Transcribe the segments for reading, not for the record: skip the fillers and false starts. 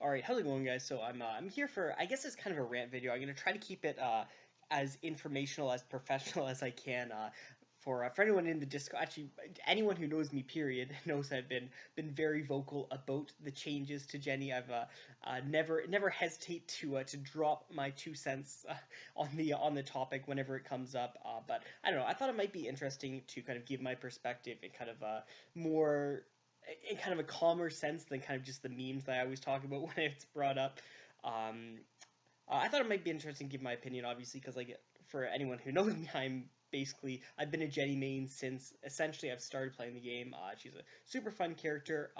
Alright, how's it going, guys? So I'm here for, I guess it's kind of a rant video. I'm gonna try to keep it as informational, as professional as I can. For anyone in the Discord, actually anyone who knows me, period, knows I've been very vocal about the changes to Jenny. I've never hesitate to drop my 2 cents on the topic whenever it comes up. But I don't know. I thought it might be interesting to kind of give my perspective in kind of more in kind of a calmer sense than kind of just the memes that I always talk about when it's brought up. Um, I thought it might be interesting to give my opinion, obviously, because like for anyone who knows me, I've been a Jenny main since essentially I've started playing the game. She's a super fun character.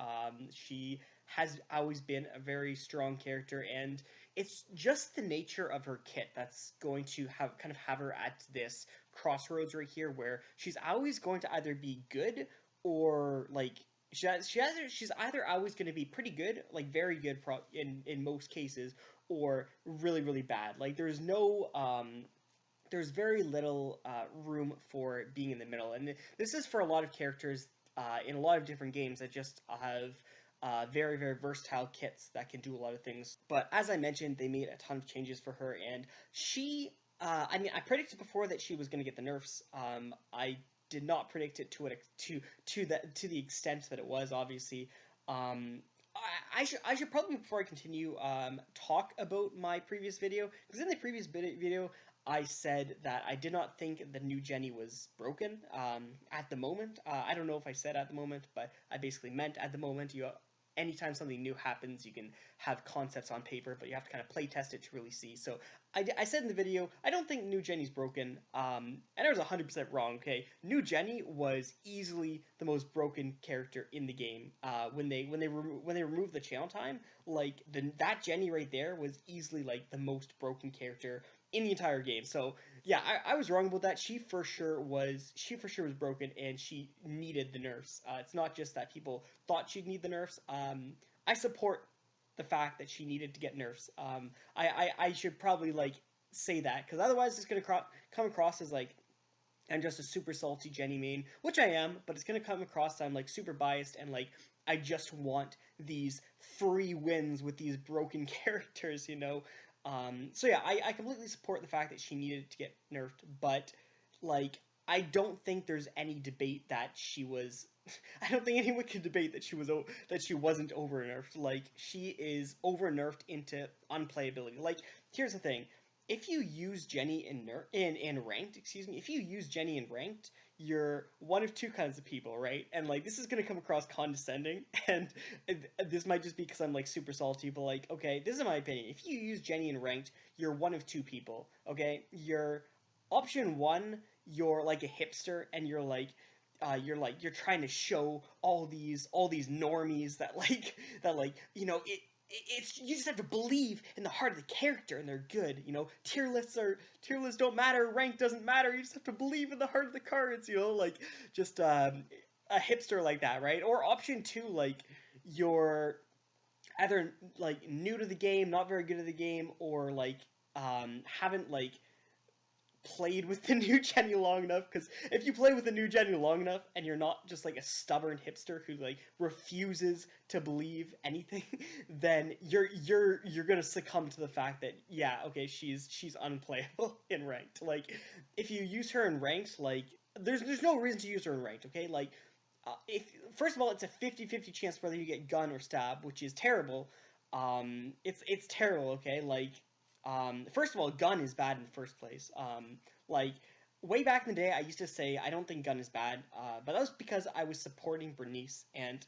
She has always been a very strong character, and it's just the nature of her kit that's going to have her at this crossroads right here, where she's always going to either be good or like she's either always going to be pretty good, like very good in most cases, or really really bad. Like there's very little room for being in the middle, and this is for a lot of characters in a lot of different games that just have very very versatile kits that can do a lot of things. But as I mentioned, they made a ton of changes for her, and she. I mean, I predicted before that she was going to get the nerfs. I did not predict it to the extent that it was. Obviously, I should probably, before I continue, talk about my previous video, because in the previous video I said that I did not think the new Jenny was broken at the moment. I don't know if I said at the moment, but I basically meant at the moment. Anytime something new happens, you can have concepts on paper, but you have to kind of play test it to really see. So I said in the video, I don't think New Jenny's broken, and I was 100% wrong, okay? New Jenny was easily the most broken character in the game. When they removed the channel time, like, that Jenny right there was easily, like, the most broken character in the entire game. So yeah, I was wrong about that. She for sure was broken, and she needed the nerfs. It's not just that people thought she'd need the nerfs. I support the fact that she needed to get nerfs. I should probably like say that, because otherwise it's gonna come across as like I'm just a super salty Jenny main, which I am, but it's gonna come across that I'm like super biased and like I just want these free wins with these broken characters, you know. So yeah, I completely support the fact that she needed to get nerfed, but like I don't think there's any debate that she was. I don't think anyone can debate that she wasn't over nerfed. Like, she is over nerfed into unplayability. Like, here's the thing: if you use Jenny in ranked, excuse me, if you use Jenny in ranked, you're one of two kinds of people, right? And like, this is gonna come across condescending, and this might just be because I'm like super salty, but like, okay, this is my opinion. If you use Jenny in ranked, you're one of two people, okay? You're option one, you're like a hipster, and you're trying to show all these normies that you know it's you just have to believe in the heart of the character and they're good, you know. Tier lists don't matter, rank doesn't matter, you just have to believe in the heart of the cards, you know, like just a hipster like that, right? Or option two, like you're either like new to the game, not very good at the game, or like haven't like played with the new Jenny long enough. Because if you play with the new Jenny long enough and you're not just like a stubborn hipster who like refuses to believe anything, then you're gonna succumb to the fact that, yeah, okay, she's unplayable in ranked. Like, if you use her in ranked, like there's no reason to use her in ranked, okay? Like, if first of all, it's a 50-50 chance whether you get gun or stab, which is terrible. It's terrible, okay? Like, first of all, gun is bad in the first place. Like, way back in the day, I used to say I don't think gun is bad, but that was because I was supporting Bernice, and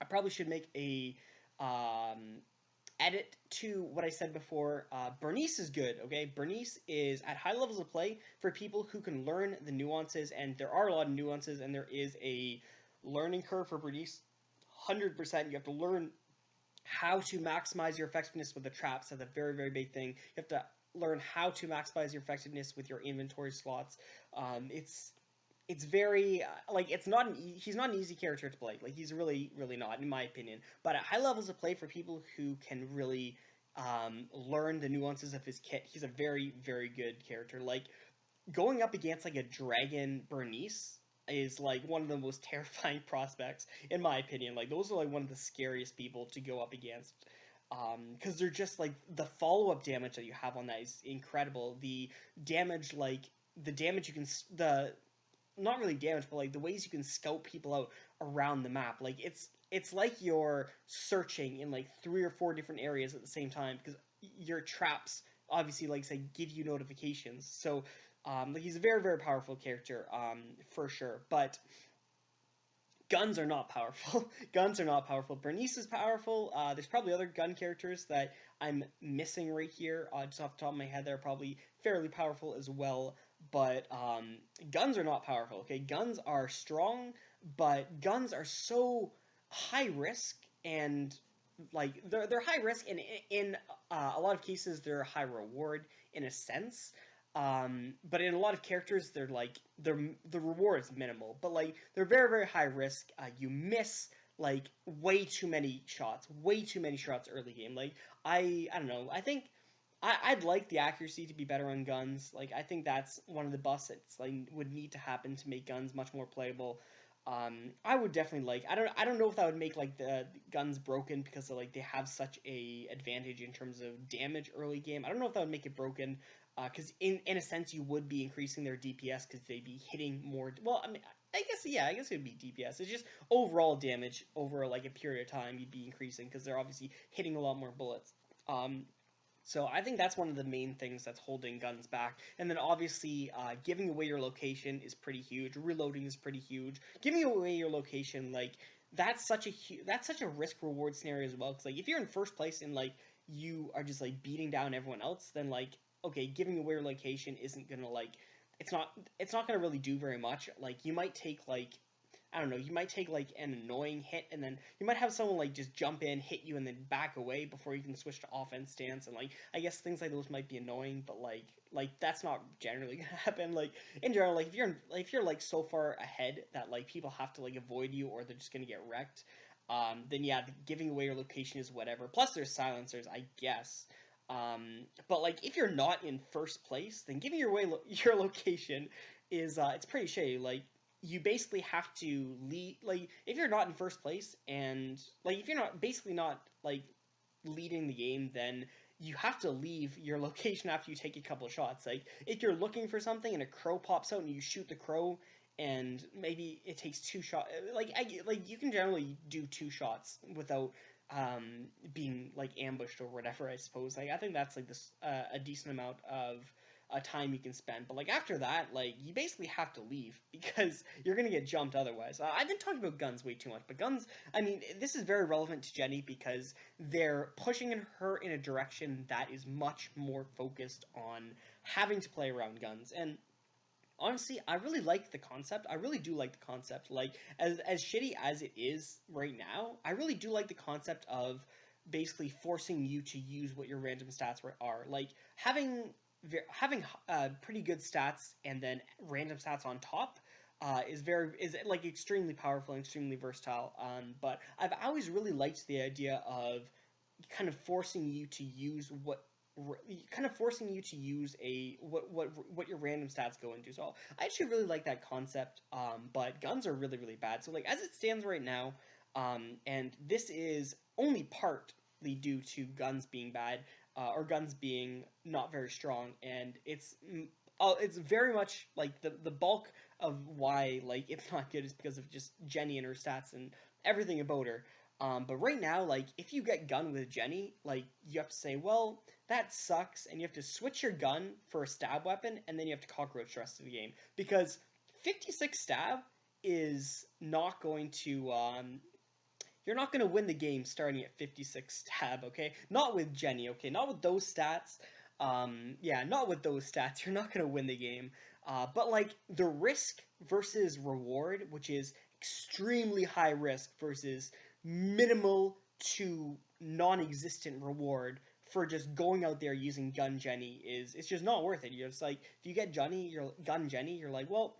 I probably should make a edit to what I said before. Bernice is good, okay? Bernice is at high levels of play for people who can learn the nuances, and there are a lot of nuances, and there is a learning curve for Bernice. 100%, you have to learn how to maximize your effectiveness with the traps. That's a very, very big thing. You have to learn how to maximize your effectiveness with your inventory slots. It's very like it's not he's not an easy character to play. Like, he's really really not, in my opinion. But at high levels of play for people who can really learn the nuances of his kit, he's a very very good character. Like, going up against like a dragon Bernice is like one of the most terrifying prospects, in my opinion. Like, those are like one of the scariest people to go up against. because they're just like the follow-up damage that you have on that is incredible. The damage, like the damage you can the not really damage, but like the ways you can scout people out around the map. Like it's like you're searching in like 3 or 4 different areas at the same time because your traps obviously like say give you notifications. So like he's a very very powerful character for sure, but guns are not powerful. Guns are not powerful. Bernice is powerful. There's probably other gun characters that I'm missing right here. Just off the top of my head, they're probably fairly powerful as well. But guns are not powerful. Okay, guns are strong, but guns are so high risk and like they're high risk and in a lot of cases they're high reward in a sense. But in a lot of characters, the reward is minimal, but like they're very very high risk. You miss like way too many shots early game. Like I don't know. I think I'd like the accuracy to be better on guns. Like I think that's one of the buffs that's like would need to happen to make guns much more playable. I would definitely like. I don't know if that would make like the guns broken because like they have such a advantage in terms of damage early game. I don't know if that would make it broken because in a sense you would be increasing their DPS because they'd be hitting more. Well, I mean, I guess yeah, I guess it would be DPS. It's just overall damage over like a period of time you'd be increasing because they're obviously hitting a lot more bullets. So I think that's one of the main things that's holding guns back. And then obviously, giving away your location is pretty huge. Reloading is pretty huge. Giving away your location, like that's such a risk reward scenario as well. Because like if you're in first place and like you are just like beating down everyone else, then like okay, giving away your location isn't gonna like it's not gonna really do very much. Like you might take like I don't know, you might take like an annoying hit and then you might have someone like just jump in, hit you, and then back away before you can switch to offense stance. And like I guess things like those might be annoying, but like that's not generally gonna happen. Like in general, like if you're like so far ahead that like people have to like avoid you or they're just gonna get wrecked, then yeah, giving away your location is whatever. Plus there's silencers, I guess. But like if you're not in first place, then giving your your location is it's pretty shitty. Like you basically have to lead like if you're not in first place and like if you're not basically not like leading the game, then you have to leave your location after you take a couple of shots. Like if you're looking for something and a crow pops out and you shoot the crow and maybe it takes 2 shots, like you can generally do 2 shots without being like ambushed or whatever. I suppose like I think that's like this a decent amount of time you can spend. But like after that, like you basically have to leave because you're gonna get jumped otherwise. I've been talking about guns way too much, but guns. I mean, this is very relevant to Jenny because they're pushing her in a direction that is much more focused on having to play around guns. And honestly, I really like the concept. I really do like the concept. Like as shitty as it is right now, I really do like the concept of basically forcing you to use what your random stats are. Like having pretty good stats and then random stats on top is like extremely powerful and extremely versatile. But I've always really liked the idea of kind of forcing you to use what your random stats go into. So I actually really like that concept. But guns are really really bad. So like as it stands right now, and this is only partly due to guns being bad or guns being not very strong, and it's very much like the bulk of why like it's not good is because of just Jenny and her stats and everything about her. But right now, like if you get gun with Jenny, like you have to say, well, that sucks, and you have to switch your gun for a stab weapon, and then you have to cockroach the rest of the game because 56 stab is not going to you're not going to win the game starting at 56 stab, okay? Not with Jenny, okay? Not with those stats. Yeah, not with those stats. You're not going to win the game. But, like, the risk versus reward, which is extremely high risk versus minimal to non-existent reward for just going out there using Gun Jenny it's just not worth it. You're just like, if you get Gun Jenny, you're like, well,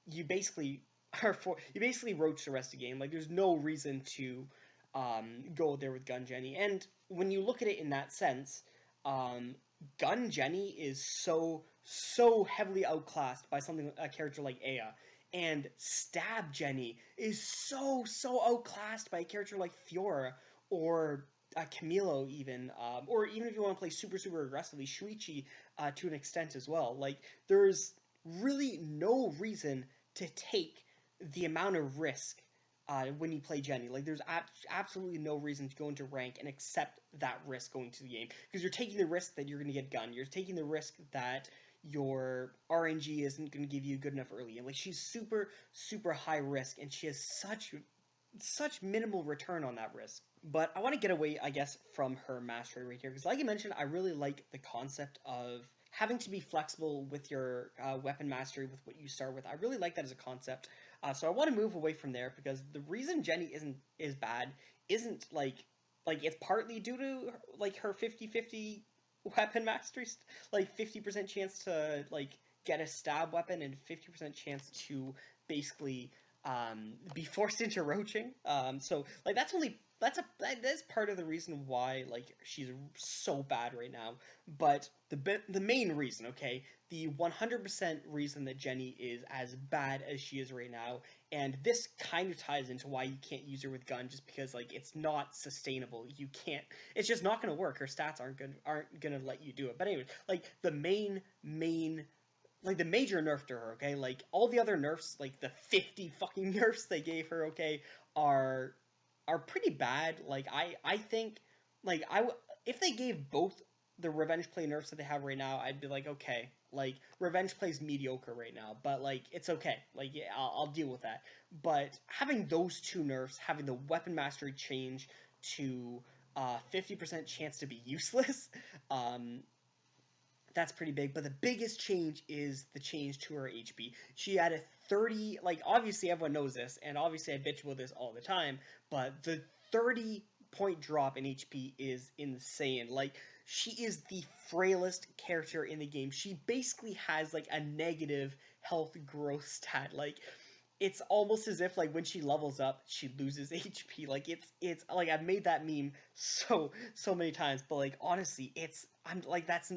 you basically you basically roach the rest of the game. Like there's no reason to go there with Gun Jenny. And when you look at it in that sense, um, Gun Jenny is so heavily outclassed by a character like Aya. And Stab Jenny is so outclassed by a character like Fiora or Camilo even, or even if you want to play super aggressively, Shuichi to an extent as well. Like there's really no reason to take the amount of risk when you play Jenny. Like there's absolutely no reason to go into rank and accept that risk going to the game because you're taking the risk that you're going to get gunned. You're taking the risk that your RNG isn't going to give you good enough early. And like she's super high risk, and she has such minimal return on that risk. But I want to get away, I guess, from her mastery right here because, like I mentioned, I really like the concept of having to be flexible with your weapon mastery with what you start with. I really like that as a concept. So I want to move away from there because the reason Jenny is bad isn't like it's partly due to like her 50-50 weapon mastery, like 50% chance to like get a stab weapon and 50% chance to basically be forced into roaching. So like that's part of the reason why like she's so bad right now. But the main reason, okay, the 100% reason that Jenny is as bad as she is right now, and this kind of ties into why you can't use her with gun, just because like it's not sustainable. You can't. It's just not going to work. Her stats aren't gonna let you do it. But anyway, like the main like the major nerf to her, okay? Like all the other nerfs, like the 50 fucking nerfs they gave her, okay, are pretty bad. Like I think like if they gave both the revenge play nerfs that they have right now, I'd be like, okay, like revenge play's mediocre right now, but like it's okay. Like yeah, I'll deal with that. But having those two nerfs, having the weapon mastery change to 50% chance to be useless, um, that's pretty big. But the biggest change is the change to her HP. She had a 30, like obviously everyone knows this, and obviously I bitch about this all the time, but the 30-point drop in HP is insane. Like she is the frailest character in the game. She basically has like a negative health growth stat. Like it's almost as if like when she levels up, she loses HP. Like it's like I've made that meme so many times, but like honestly, I'm like that's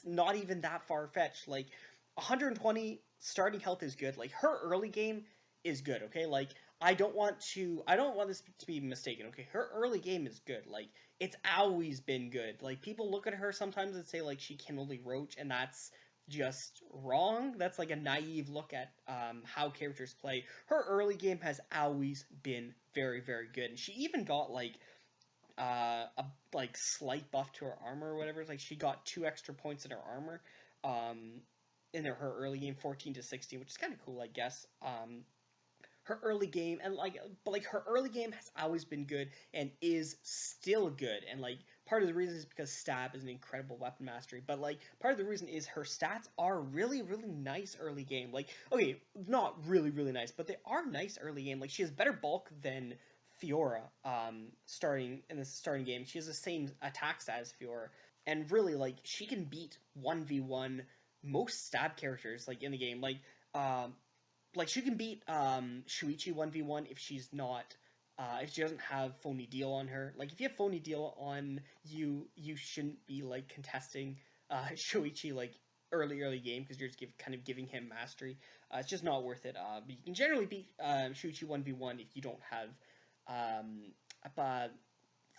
not even that far fetched. Like 120 starting health is good. Like her early game is good. Okay, like I don't want this to be mistaken. Okay, her early game is good. Like it's always been good. Like people look at her sometimes and say like she can only roach, and that's just wrong. That's like a naive look at how characters play. Her early game has always been very good, and she even got like a like slight buff to her armor or whatever. Like she got 2 extra points in her armor in her early game, 14 to 16, which is kind of cool, I guess. Her early game and like but like her early game has always been good and is still good, and like part of the reason is because stab is an incredible weapon mastery, but like part of the reason is her stats are really nice early game. Like okay, not really nice, but they are nice early game. Like she has better bulk than Fiora starting in the starting game. She has the same attack stat as Fiora, and really like she can beat 1v1 most stab characters like in the game. Like she can beat Shuichi 1v1 if she's not if she doesn't have phony deal on her. Like if you have phony deal on you, you shouldn't be like contesting Shuichi like early game because you're just kind of giving him mastery. It's just not worth it. But you can generally beat Shuichi 1v1 if you don't have a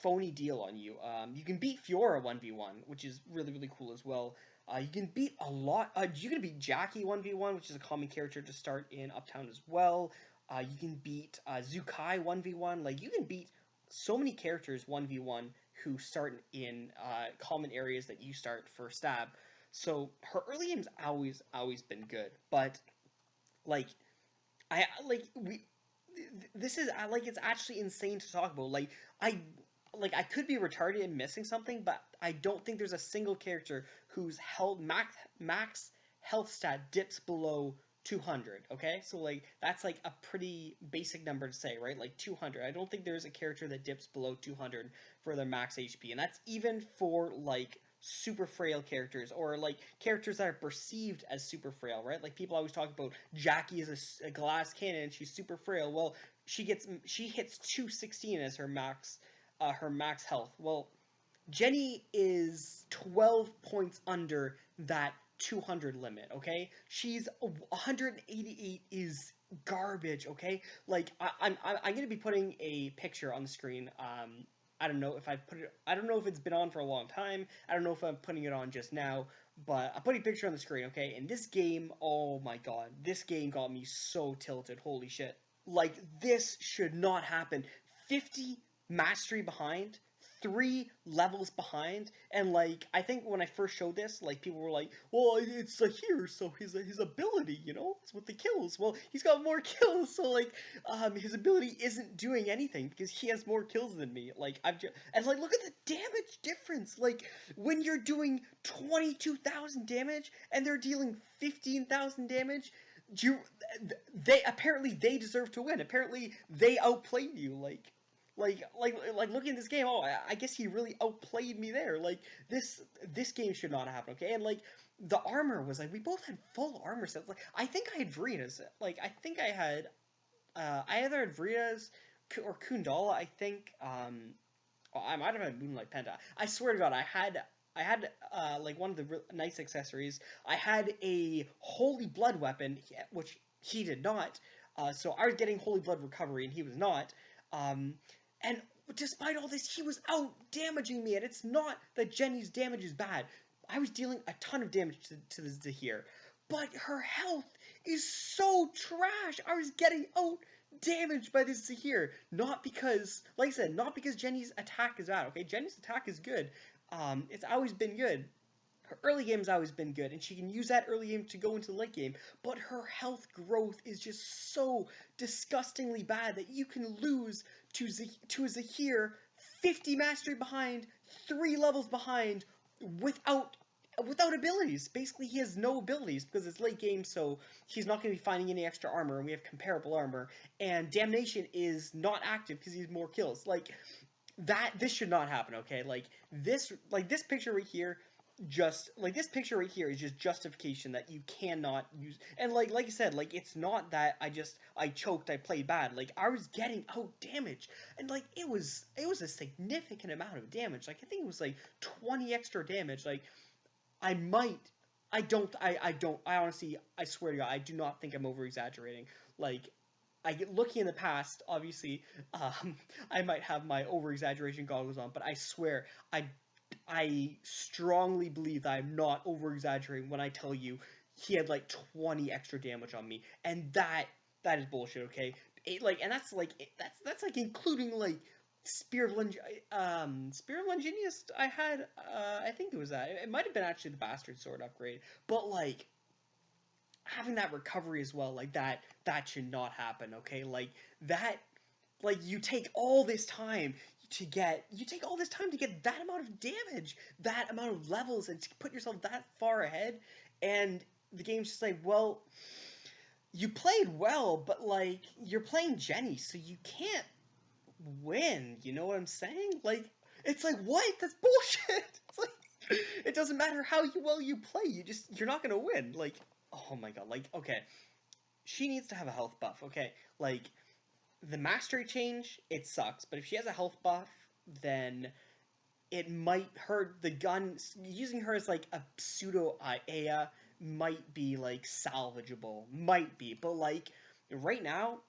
phony deal on you. You can beat Fiora 1v1, which is really cool as well. You can beat a lot. You can beat Jackie 1v1, which is a common character to start in Uptown as well. You can beat Zukai 1v1. Like you can beat so many characters 1v1 who start in common areas that you start for stab. So her early game's always been good, but like I like we this is like it's actually insane to talk about. I I could be retarded and missing something, but I don't think there's a single character whose health max health stat dips below 200. Okay, so like that's like a pretty basic number to say, right? Like 200. I don't think there's a character that dips below 200 for their max HP, and that's even for like super frail characters or like characters that are perceived as super frail, right? Like people always talk about Jackie is a glass cannon and she's super frail. Well, she hits 216 as her max health. Well, Jenny is 12 points under that 200 limit, okay? She's 188 is garbage, okay? Like I'm going to be putting a picture on the screen I don't know if I put it. I don't know if it's been on for a long time. I don't know if I'm putting it on just now. But I'm putting a picture on the screen, okay? And this game, oh my god, this game got me so tilted. Holy shit! Like this should not happen. 50 mastery behind, 3 levels behind, and like I think when I first showed this, like people were like, "Well, it's a here, so his ability, it's with the kills. Well, he's got more kills, so like his ability isn't doing anything because he has more kills than me. Like I've just and like look at the damage difference. Like when you're doing 22,000 damage and they're dealing 15,000 damage, you they apparently they deserve to win. Apparently they outplayed you. Like looking at this game, oh, I guess he really outplayed me there. Like this game should not happen, okay? And like the armor was like we both had full armor sets. Like I think I had Vrina's. Like I think I either had Vrina's or Kundala. I think I might have had Moonlight Penta. I swear to God, I had like one of the nice accessories. I had a Holy Blood weapon, which he did not. So I was getting Holy Blood recovery, and he was not. Um, and despite all this, he was out damaging me. And it's not that Jenny's damage is bad. I was dealing a ton of damage to the Zahir, but her health is so trash. I was getting out damaged by this Zahir. Not because, like I said, not because Jenny's attack is bad. Okay, Jenny's attack is good. It's always been good. Her early game's always been good, and she can use that early game to go into the late game. But her health growth is just so disgustingly bad that you can lose to a Zahir 50 mastery behind, 3 levels behind, without abilities. Basically, he has no abilities because it's late game, so he's not going to be finding any extra armor, and we have comparable armor. And Damnation is not active because he has more kills. Like this should not happen. Okay, this picture right here is just justification that you cannot use. And like I said, like it's not that I choked, I played bad. Like I was getting out damage, and like it was a significant amount of damage. Like I think it was like 20 extra damage. Like I might I honestly, I swear to God, I do not think I'm over exaggerating. Like I get looking in the past, obviously, I might have my over exaggeration goggles on, but I swear I strongly believe that I'm not over exaggerating when I tell you he had like 20 extra damage on me, and that is bullshit. Okay, and that's like including like Spear of Longinius. I had I think it was that. It might have been actually the Bastard Sword upgrade, but like having that recovery as well, like that should not happen. Okay, that like you take all this time to get that amount of damage, that amount of levels, and to put yourself that far ahead, and the game's just like, well, you played well, but like you're playing Jenny, so you can't win. You know what I'm saying? Like it's like what? That's bullshit. It's like it doesn't matter how well you play. You're not gonna win. Like oh my god. Like okay, she needs to have a health buff. Okay, like the mastery change, it sucks. But if she has a health buff, then it might hurt the gun. Using her as like a pseudo Aya might be like salvageable, might be. But like right now,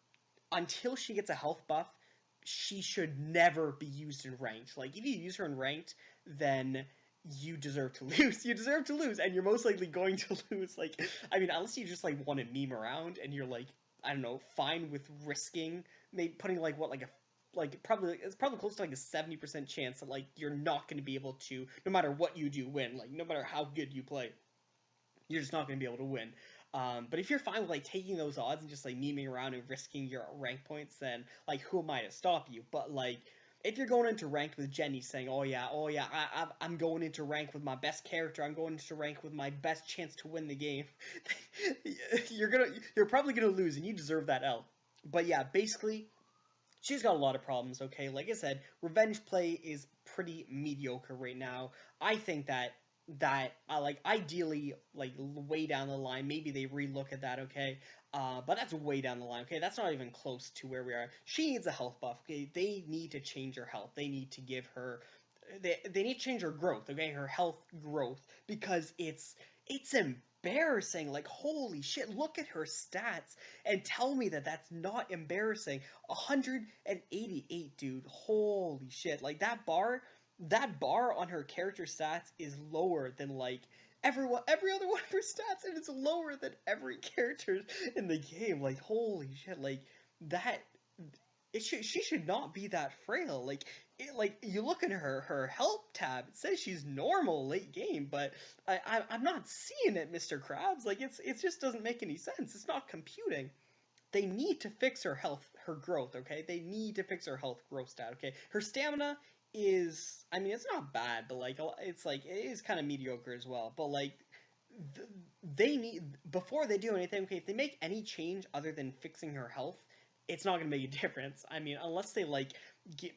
until she gets a health buff, she should never be used in ranked. Like if you use her in ranked, then you deserve to lose. You deserve to lose, and you're most likely going to lose. Like I mean, unless you just like want to meme around and you're like I don't know, fine with risking, maybe putting like what like a probably it's probably close to like a 70% chance that like you're not going to be able to, no matter what you do, win. Like no matter how good you play, you're just not going to be able to win. But if you're fine with like taking those odds and just like memeing around and risking your rank points, then like who am I to stop you? But like if you're going into ranked with Jenny saying, oh yeah, I'm going into rank with my best character, I'm going into rank with my best chance to win the game, you're probably gonna lose, and you deserve that L. But yeah, basically, she's got a lot of problems. Okay, like I said, revenge play is pretty mediocre right now. I think that like ideally like way down the line maybe they relook at that. Okay, but that's way down the line. Okay, that's not even close to where we are. She needs a health buff. Okay, they need to change her health. They need to give her they need to change her growth. Okay, her health growth, because it's embarrassing. Like, holy shit, look at her stats and tell me that that's not embarrassing. 188, dude. Holy shit. Like, that bar on her character stats is lower than, like, every other one of her stats, and it's lower than every character in the game. Like, holy shit. Like, that she should not be that frail. Like you look at her help tab, it says she's normal late game, but I'm not seeing it, Mr. Krabs. Like it just doesn't make any sense. It's not computing. They need to fix her health, her growth. Okay, they need to fix her health growth stat. Okay, her stamina is, I mean, it's not bad, but like it is kind of mediocre as well. But like they need, before they do anything, okay, if they make any change other than fixing her health, it's not gonna make a difference. I mean, unless they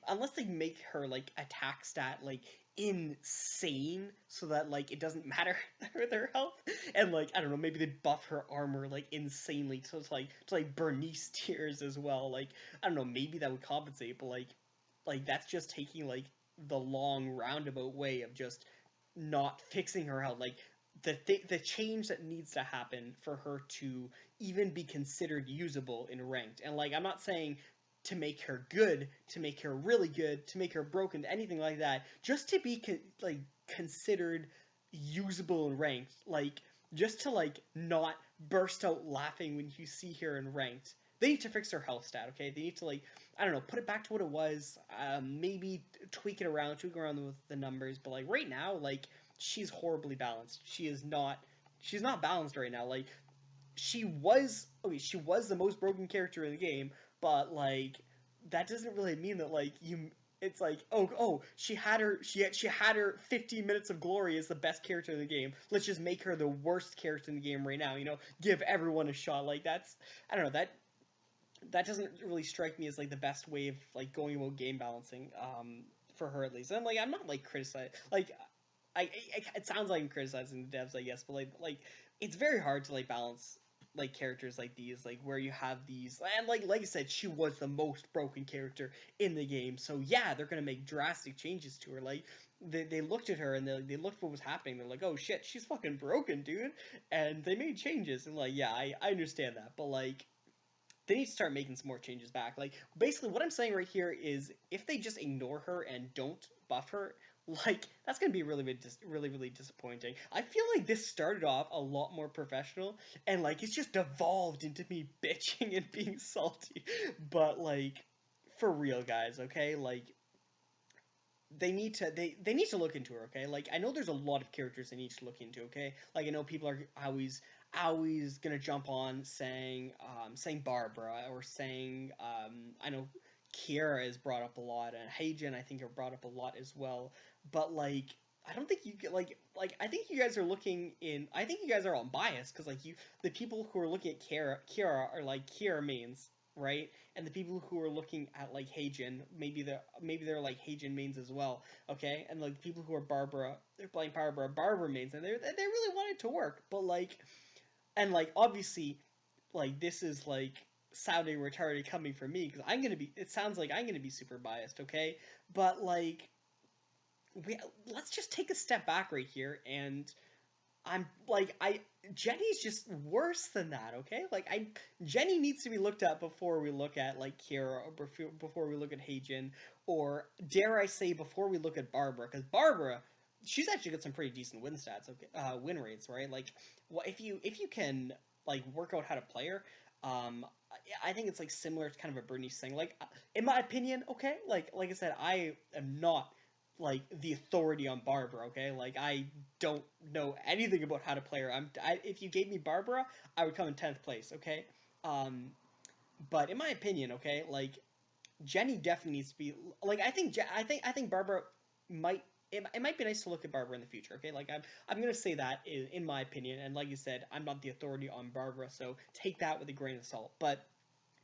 unless they make her like attack stat like insane, so that like it doesn't matter their health, and like I don't know, maybe they buff her armor like insanely, so it's like Bernice tiers as well. Like I don't know, maybe that would compensate, but like that's just taking like the long roundabout way of just not fixing her health. Like the change that needs to happen for her to even be considered usable in ranked. And like I'm not saying to make her good, to make her really good, to make her broken, anything like that. Just to be like considered usable in ranked, like just to like not burst out laughing when you see her in ranked. They need to fix her health stat, okay? They need to like I don't know, put it back to what it was. Maybe tweak around with the numbers. But like right now, like she's horribly balanced. She's not balanced right now. Like she was the most broken character in the game, but like that doesn't really mean that like you it's like she had her 15 minutes of glory as the best character in the game. Let's just make her the worst character in the game right now, give everyone a shot. Like that's I don't know, that doesn't really strike me as like the best way of like going about game balancing, for her at least. And like I'm not like criticizing, like it sounds like I'm criticizing the devs, I guess, but like it's very hard to like balance like characters like these, like where you have these, and like I said, she was the most broken character in the game. So yeah, they're gonna make drastic changes to her. Like they looked at her and they looked what was happening. They're like, oh shit, she's fucking broken, dude. And they made changes, and like yeah, I understand that, but like they need to start making some more changes back. Like basically what I'm saying right here is if they just ignore her and don't buff her, like that's gonna be really disappointing. I feel like this started off a lot more professional, and like it's just evolved into me bitching and being salty. But like for real, guys, okay? Like they need to look into her, okay? Like I know there's a lot of characters they need to look into, okay? Like I know people are always gonna jump on saying Barbara, or saying I know Kiera is brought up a lot, and Heijin I think are brought up a lot as well. But like I don't think you get like I think you guys are looking in I think you guys are all biased, because like the people who are looking at Kiera are like Kiera mains, right? And the people who are looking at like Heijin, maybe they're like Heijin mains as well, okay? And like the people who are Barbara, they're playing Barbara mains, and they really want it to work, but like, and like obviously, like this is like sounding retarded coming from me, because it sounds like I'm gonna be super biased, okay? But like, let's just take a step back right here, and I'm like Jenny's just worse than that, okay? Like Jenny needs to be looked at before we look at like Kira, or before we look at Heijin, or dare I say before we look at Barbara, because Barbara, she's actually got some pretty decent win stats, okay? Win rates, right? Like, what if you can like work out how to play her, I think it's like similar to kind of a Bernice thing. Like in my opinion, okay, like I said, I am not like the authority on Barbara, okay? Like I don't know anything about how to play her. If you gave me Barbara, I would come in 10th place, okay? Um, but in my opinion, okay, like Jenny definitely needs to be like I think Barbara might it might be nice to look at Barbara in the future, okay? Like I'm gonna say that in my opinion, and like you said, I'm not the authority on Barbara, so take that with a grain of salt. But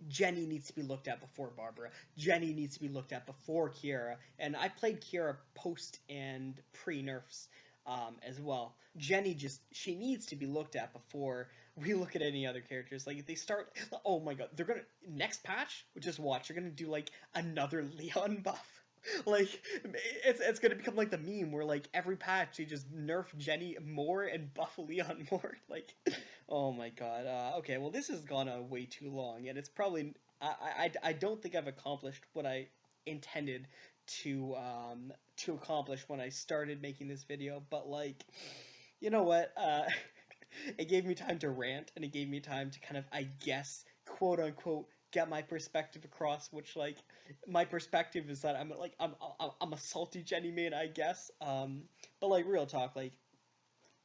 Jenny needs to be looked at before Barbara. Jenny needs to be looked at before Kiera. And I played Kiera post and pre nerfs, as well. She needs to be looked at before we look at any other characters. Like if they start, oh my god, they're gonna next patch. Just watch. They're gonna do like another Leon buff. Like it's gonna become like the meme where like every patch they just nerf Jenny more and buff Leon more. Like, oh my god. Okay, well this has gone on way too long, and it's probably I don't think I've accomplished what I intended to accomplish when I started making this video. But like, you know what? It gave me time to rant, and it gave me time to kind of, I guess, quote unquote, get my perspective across. Which like my perspective is that I'm a salty Jenny main, I guess. But like real talk, like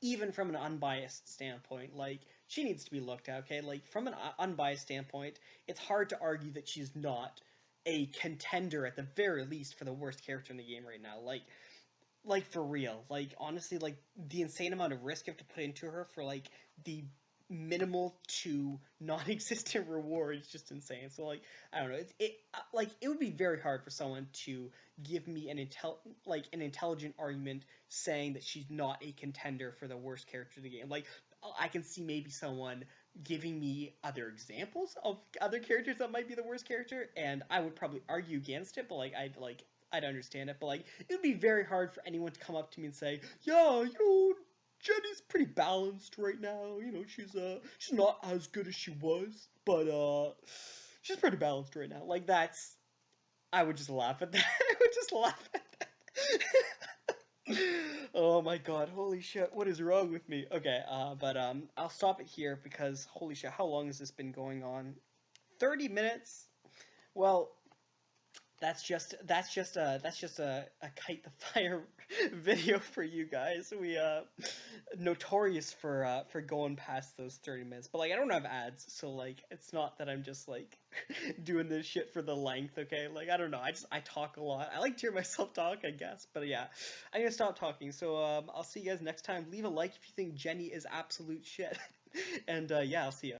even from an unbiased standpoint, like she needs to be looked at. Okay, like from an unbiased standpoint, it's hard to argue that she's not a contender at the very least for the worst character in the game right now. Like for real, like honestly, like the insane amount of risk you have to put into her for like the minimal to non-existent reward is just insane. So like I don't know, like it would be very hard for someone to give me an intelligent argument saying that she's not a contender for the worst character in the game. Like I can see maybe someone giving me other examples of other characters that might be the worst character, and I would probably argue against it, but I'd understand it. But like it would be very hard for anyone to come up to me and say, yeah, Jenny's pretty balanced right now. She's not as good as she was, but she's pretty balanced right now. Like that's I would just laugh at that. I would just laugh at that. Oh my god, holy shit, what is wrong with me? Okay, but I'll stop it here because holy shit, how long has this been going on? 30 minutes? Well, that's just a kite the fire video for you guys. We notorious for going past those 30 minutes. But like I don't have ads, so like it's not that I'm just like doing this shit for the length, okay? Like I don't know. I talk a lot. I like to hear myself talk, I guess. But yeah, I'm gonna stop talking. So I'll see you guys next time. Leave a like if you think Jenny is absolute shit. And yeah, I'll see you.